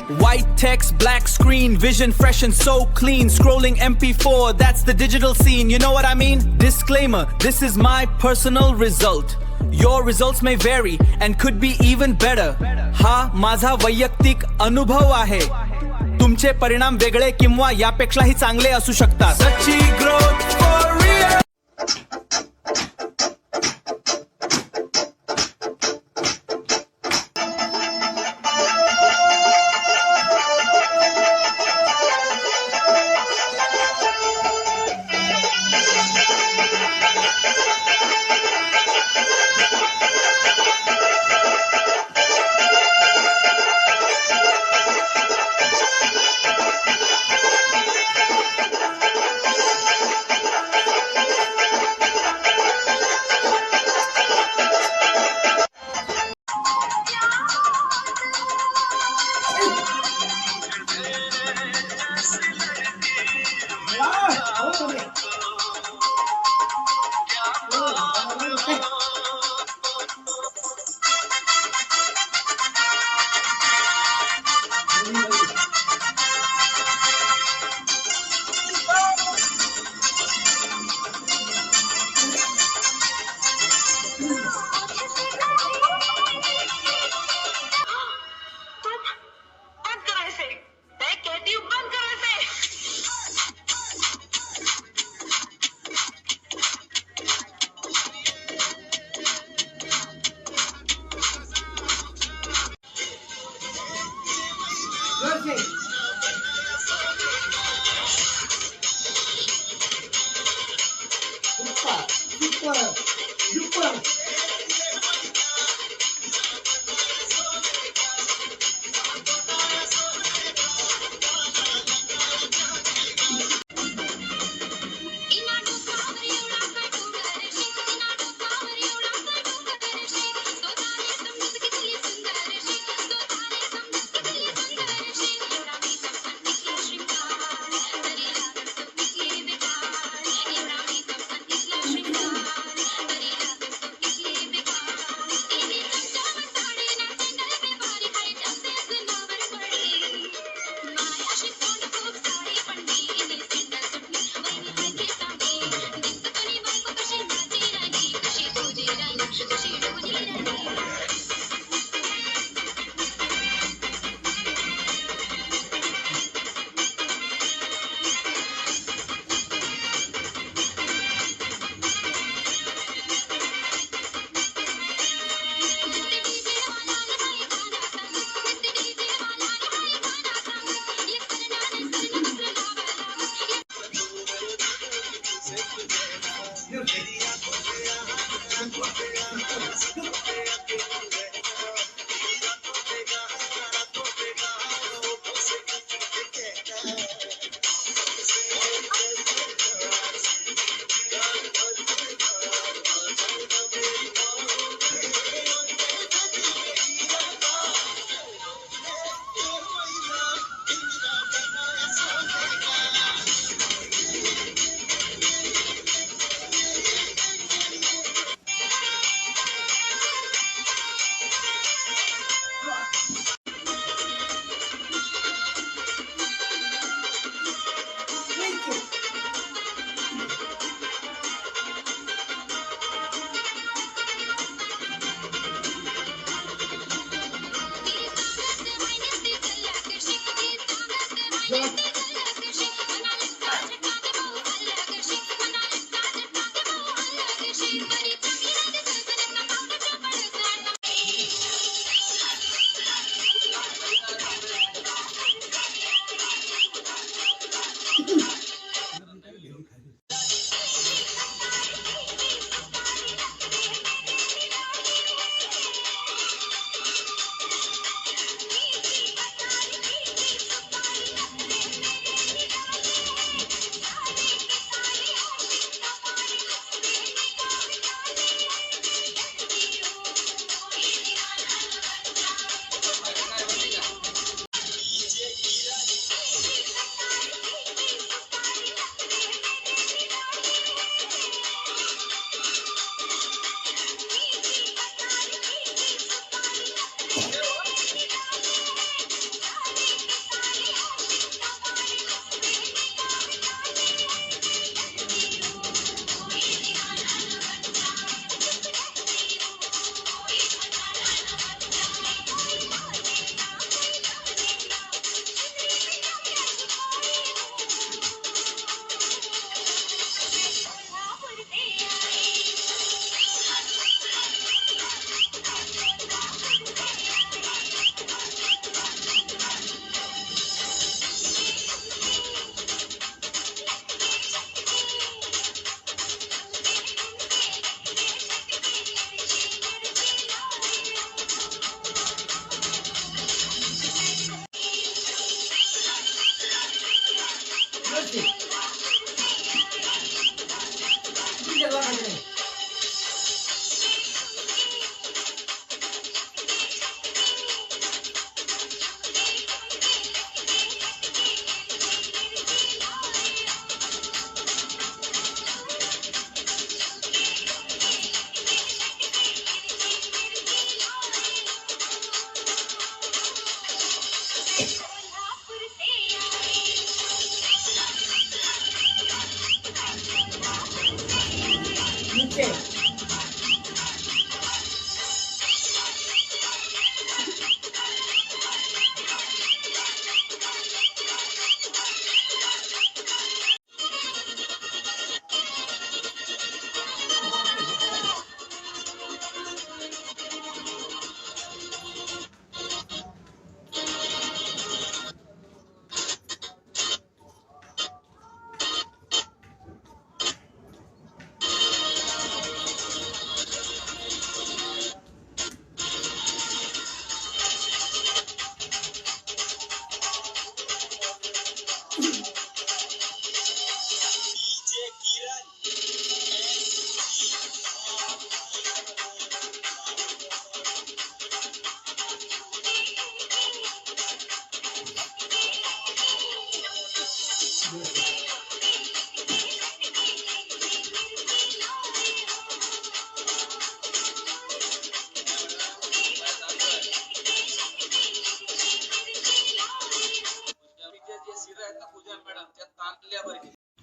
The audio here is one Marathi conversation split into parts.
White text, black screen, vision fresh and so clean. Scrolling MP4, that's the digital scene, you know what I mean? Disclaimer, this is my personal result. Your results may vary and could be even better. हा माझा वैयक्तिक अनुभव आहे. तुमचे परिणाम वेगळे किंवा यापेक्षाही चांगले असू शकतात. सच्ची ग्रोथ फॉर रियल.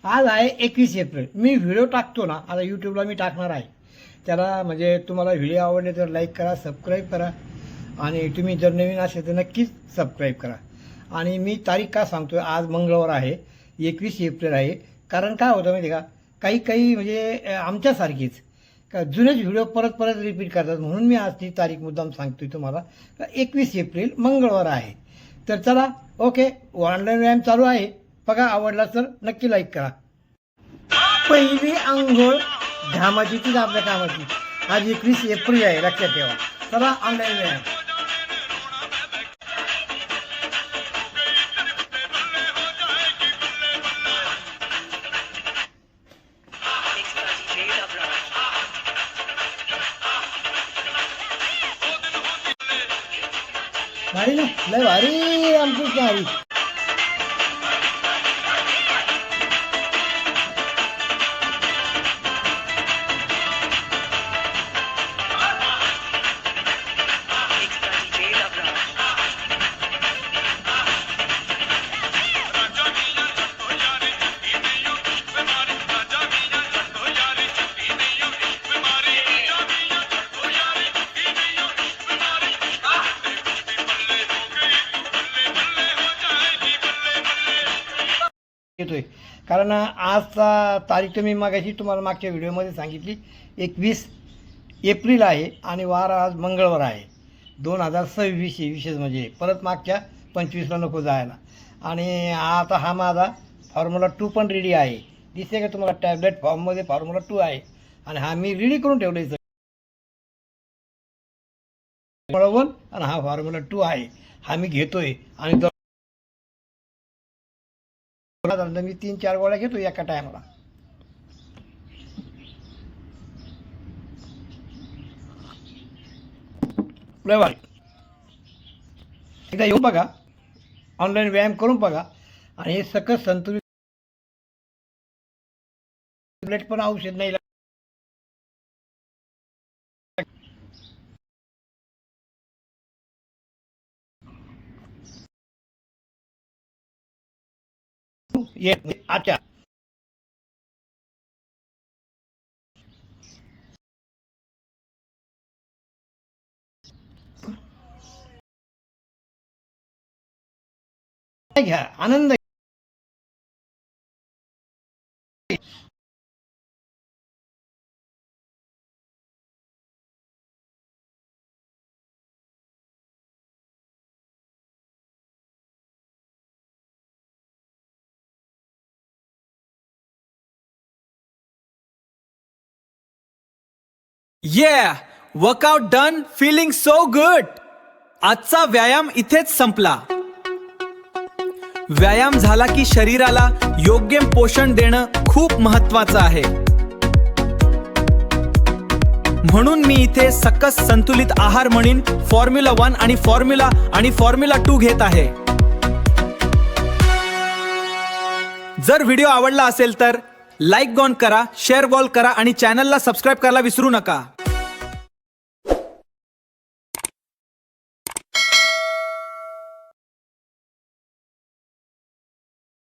आज आहे 21 एप्रिल. मी व्हिडिओ टाकतो ना, आता यूट्यूबला मी टाकणार आहे. त्याला म्हणजे तुम्हाला व्हिडिओ आवडले तर लाईक करा, सबस्क्राईब करा आणि तुम्ही जर नवीन असेल तर नक्कीच सबस्क्राईब करा. आणि मी तारीख का सांगतो आहे, आज मंगळवार आहे, 21 एप्रिल आहे. कारण काय होतं माहिती का, काही म्हणजे आमच्यासारखीच का जुनेच व्हिडिओ परत रिपीट करतात, म्हणून मी आज ती तारीख मुद्दाम सांगतोय तुम्हाला. 21 एप्रिल मंगळवार आहे. तर चला, ओके, ऑनलाईन व्यायाम चालू आहे. बघा, आवडला तर नक्की लाईक करा. पहिली आंघोळ घामाची तीच आपल्या कामाची. आज 21 एप्रिल आहे, लक्षात ठेवा. चला, ऑनलाईन व्यायाम. भारी ना, लय भारी आमची भारी. येतोय कारण आजचा तारीख तर मी मागाशी तुम्हाला मागच्या व्हिडिओमध्ये सांगितली, 21 एप्रिल आहे आणि वार आज मंगळवार आहे. 2026 विशेष म्हणजे परत मागच्या 25ला नको जायला. आणि आता हा माझा फॉर्म्युला 2 पण रेडी आहे. दिसते का तुम्हाला, टॅबलेट फॉर्ममध्ये फॉर्म्युला 2 आहे आणि हा मी रेडी करून ठेवले. फॉर्म्युला 1 आणि हा फॉर्म्युला 2 आहे, हा मी घेतोय. आणि मी 3-4 गोळ्या घेतो एका टायमाला. एकदा येऊन बघा, ऑनलाईन व्यायाम करून बघा आणि हे सकस संतुलित पण औषध नाही. अच्छा, घ्या, आनंद. Yeah! Workout done, feeling so good. आजचा व्यायाम इथेच संपला. व्यायाम झाला की शरीराला योग्य पोषण देणं खूप महत्वाचं आहे. म्हणून मी इथे सकस संतुलित आहार म्हणून फॉर्म्युला 1 आणि फॉर्म्युला 2 घेत आहे. जर व्हिडिओ आवडला असेल तर लाईक करा, शेअर करा आणि चॅनलला सबस्क्राईब करायला विसरू नका.